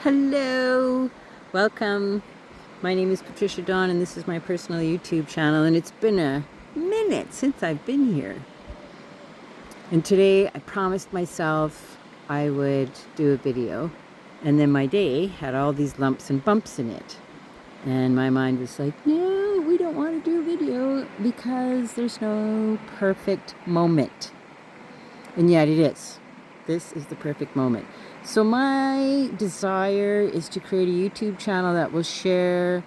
Hello, welcome. My name is Patricia Dawn and this is my personal YouTube channel, and it's been a minute since I've been here. And today I promised myself I would do a video, and then my day had all these lumps and bumps in it. And my mind was like, no, we don't want to do a video because there's no perfect moment. And yet it is. This is the perfect moment. So my desire is to create a YouTube channel that will share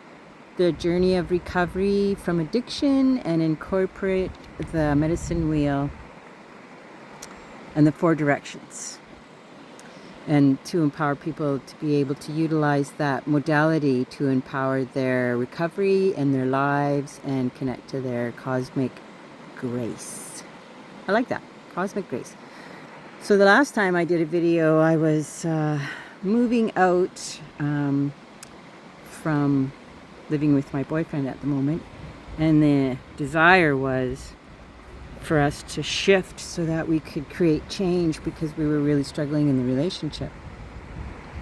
the journey of recovery from addiction and incorporate the medicine wheel and the 4 directions, and to empower people to be able to utilize that modality to empower their recovery and their lives and connect to their cosmic grace. I like that, cosmic grace. So the last time I did a video, I was moving out from living with my boyfriend at the moment, and the desire was for us to shift so that we could create change because we were really struggling in the relationship.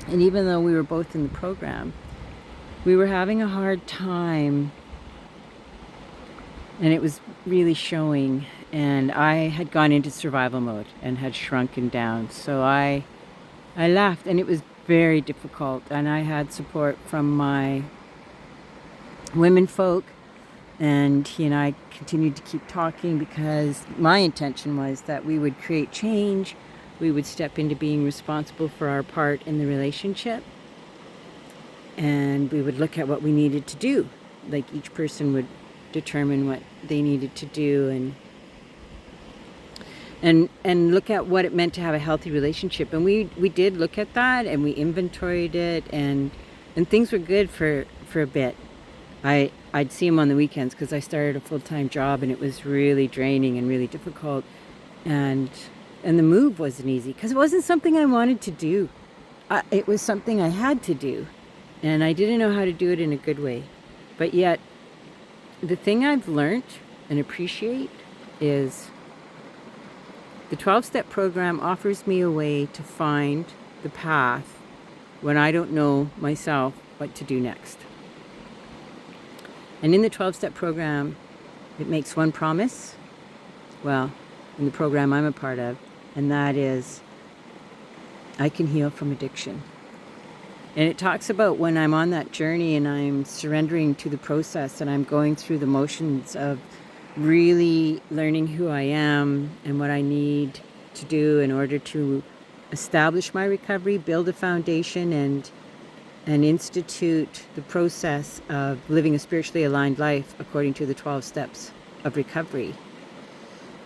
And even though we were both in the program, we were having a hard time, and it was really showing. And I had gone into survival mode and had shrunken down. So I left, and it was very difficult. And I had support from my women folk, and he and I continued to keep talking because my intention was that we would create change. We would step into being responsible for our part in the relationship, and we would look at what we needed to do. Like, each person would determine what they needed to do, and look at what it meant to have a healthy relationship. And we did look at that, and we inventoried it, and things were good for a bit. I'd see him on the weekends because I started a full-time job, and it was really draining and really difficult. And the move wasn't easy because it wasn't something I wanted to do. It was something I had to do, and I didn't know how to do it in a good way. But yet, the thing I've learned and appreciate is the 12-step program offers me a way to find the path when I don't know myself what to do next. And in the 12-step program, it makes one promise, well, in the program I'm a part of, and that is I can heal from addiction. And it talks about when I'm on that journey and I'm surrendering to the process and I'm going through the motions of really learning who I am and what I need to do in order to establish my recovery, build a foundation, and institute the process of living a spiritually aligned life according to the 12 steps of recovery.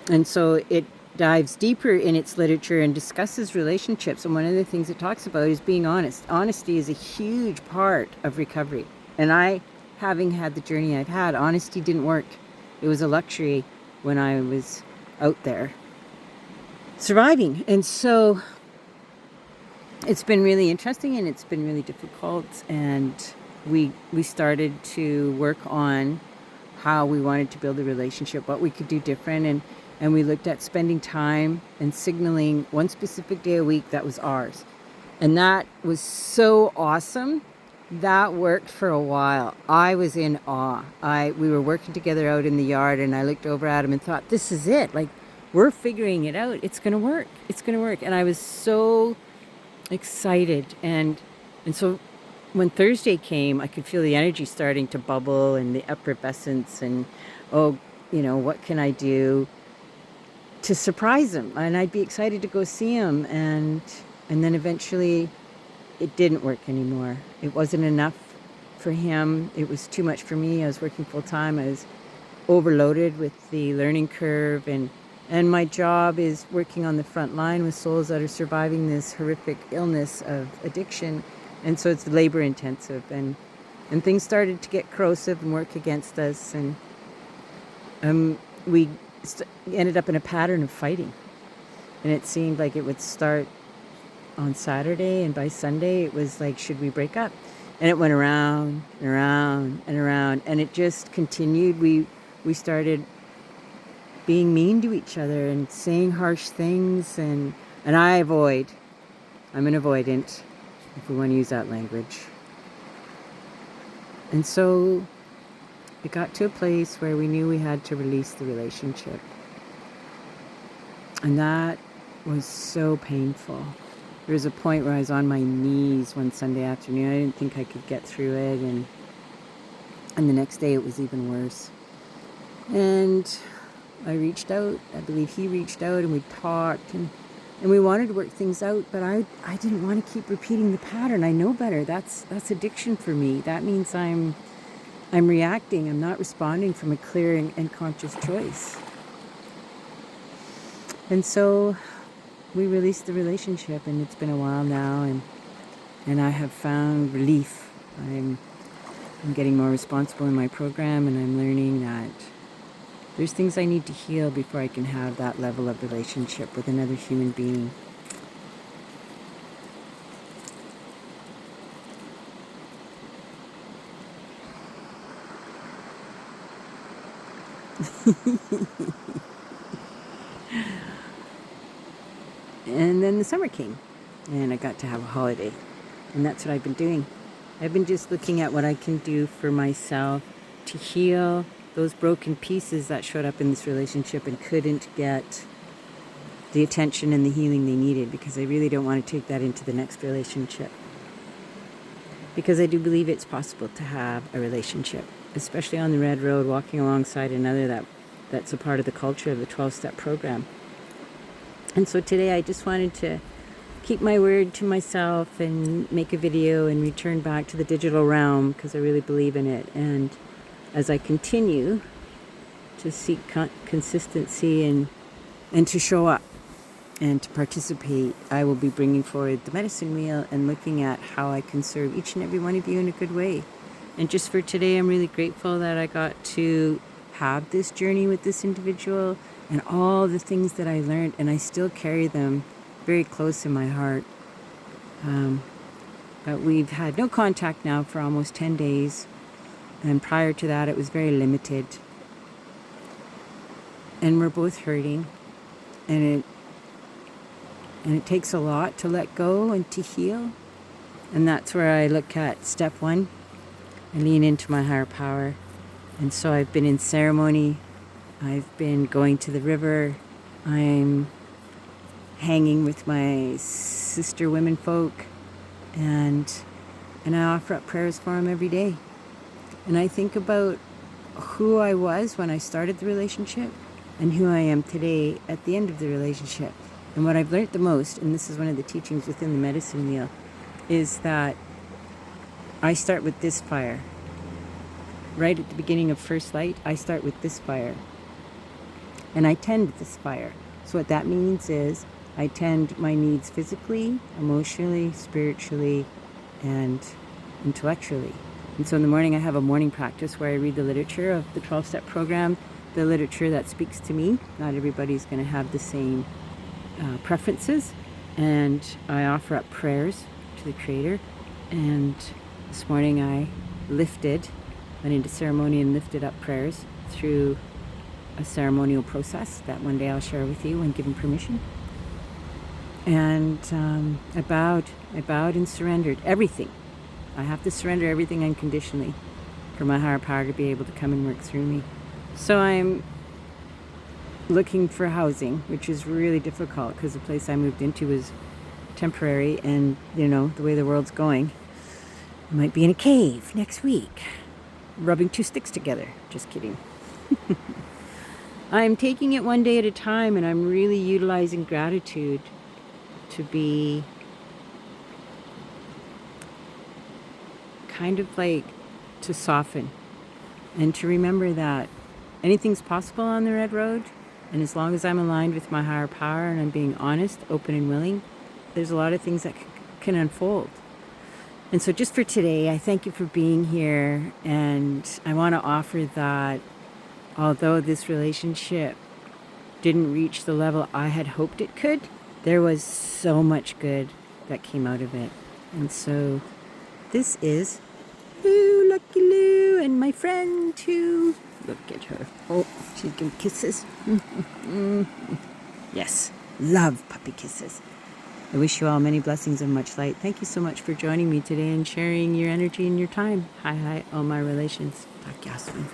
And so it dives deeper in its literature and discusses relationships. And one of the things it talks about is being honest. Honesty is a huge part of recovery. And I, having had the journey I've had, honesty didn't work. It was a luxury when I was out there surviving. And so it's been really interesting, and it's been really difficult. And we started to work on how we wanted to build a relationship, what we could do different. And we looked at spending time and signaling one specific day a week that was ours. And that was so awesome. That worked for a while. I was in awe. We were working together out in the yard, and I looked over at him and thought, this is it. Like, we're figuring it out. It's going to work. It's going to work. And I was so excited. And so when Thursday came, I could feel the energy starting to bubble and the effervescence, and, what can I do to surprise him? And I'd be excited to go see him. And then eventually it didn't work anymore. It wasn't enough for him. It was too much for me. I was working full time. I was overloaded with the learning curve, and my job is working on the front line with souls that are surviving this horrific illness of addiction. And so it's labor intensive, and things started to get corrosive and work against us. And we ended up in a pattern of fighting. And it seemed like it would start on Saturday, and by Sunday it was like, should we break up? And it went around and around and around, and it just continued. We started being mean to each other and saying harsh things, and I'm an avoidant. if we want to use that language. And so it got to a place where we knew we had to release the relationship. And that was so painful. There was a point where I was on my knees one Sunday afternoon. I didn't think I could get through it. And the next day it was even worse. And I reached out. I believe he reached out, and we talked. And we wanted to work things out. But I didn't want to keep repeating the pattern. I know better. That's addiction for me. That means I'm reacting. I'm not responding from a clear and conscious choice. And so we released the relationship, and it's been a while now, and I have found relief. I'm getting more responsible in my program, and I'm learning that there's things I need to heal before I can have that level of relationship with another human being. And then the summer came, and I got to have a holiday, and that's what I've been doing. I've been just looking at what I can do for myself to heal those broken pieces that showed up in this relationship and couldn't get the attention and the healing they needed, because I really don't want to take that into the next relationship. Because I do believe it's possible to have a relationship, especially on the red road, walking alongside another that's a part of the culture of the 12-step program. And so today I just wanted to keep my word to myself and make a video and return back to the digital realm, because I really believe in it. And as I continue to seek consistency and to show up and to participate, I will be bringing forward the medicine wheel and looking at how I can serve each and every one of you in a good way. And just for today, I'm really grateful that I got to have this journey with this individual and all the things that I learned, and I still carry them very close in my heart. But we've had no contact now for almost 10 days. And prior to that, it was very limited. And we're both hurting. And it takes a lot to let go and to heal. And that's where I look at step one. I lean into my higher power. And so I've been in ceremony. I've been going to the river. I'm hanging with my sister women folk. And I offer up prayers for them every day. And I think about who I was when I started the relationship and who I am today at the end of the relationship. And what I've learned the most, and this is one of the teachings within the medicine wheel, is that I start with this fire. Right at the beginning of first light, I start with this fire. And I tend this fire. So what that means is I tend my needs physically, emotionally, spiritually, and intellectually. And so in the morning I have a morning practice where I read the literature of the 12-step program, the literature that speaks to me. Not everybody's going to have the same preferences. And I offer up prayers to the Creator. And this morning I went into ceremony and lifted up prayers through a ceremonial process that one day I'll share with you when given permission. And I bowed and surrendered everything. I have to surrender everything unconditionally for my higher power to be able to come and work through me. So I'm looking for housing, which is really difficult because the place I moved into was temporary, and you know, the way the world's going, I might be in a cave next week, rubbing two sticks together. Just kidding. I'm taking it one day at a time, and I'm really utilizing gratitude to be kind of like to soften and to remember that anything's possible on the red road. And as long as I'm aligned with my higher power and I'm being honest, open and willing, there's a lot of things that can unfold. And so just for today, I thank you for being here. And I want to offer that although this relationship didn't reach the level I had hoped it could, there was so much good that came out of it. And so this is Lou, Lucky Lou, and my friend too. Look at her. Oh, she's giving kisses. Yes, love puppy kisses. I wish you all many blessings and much light. Thank you so much for joining me today and sharing your energy and your time. Hi, hi, all my relations. Tak jasmin.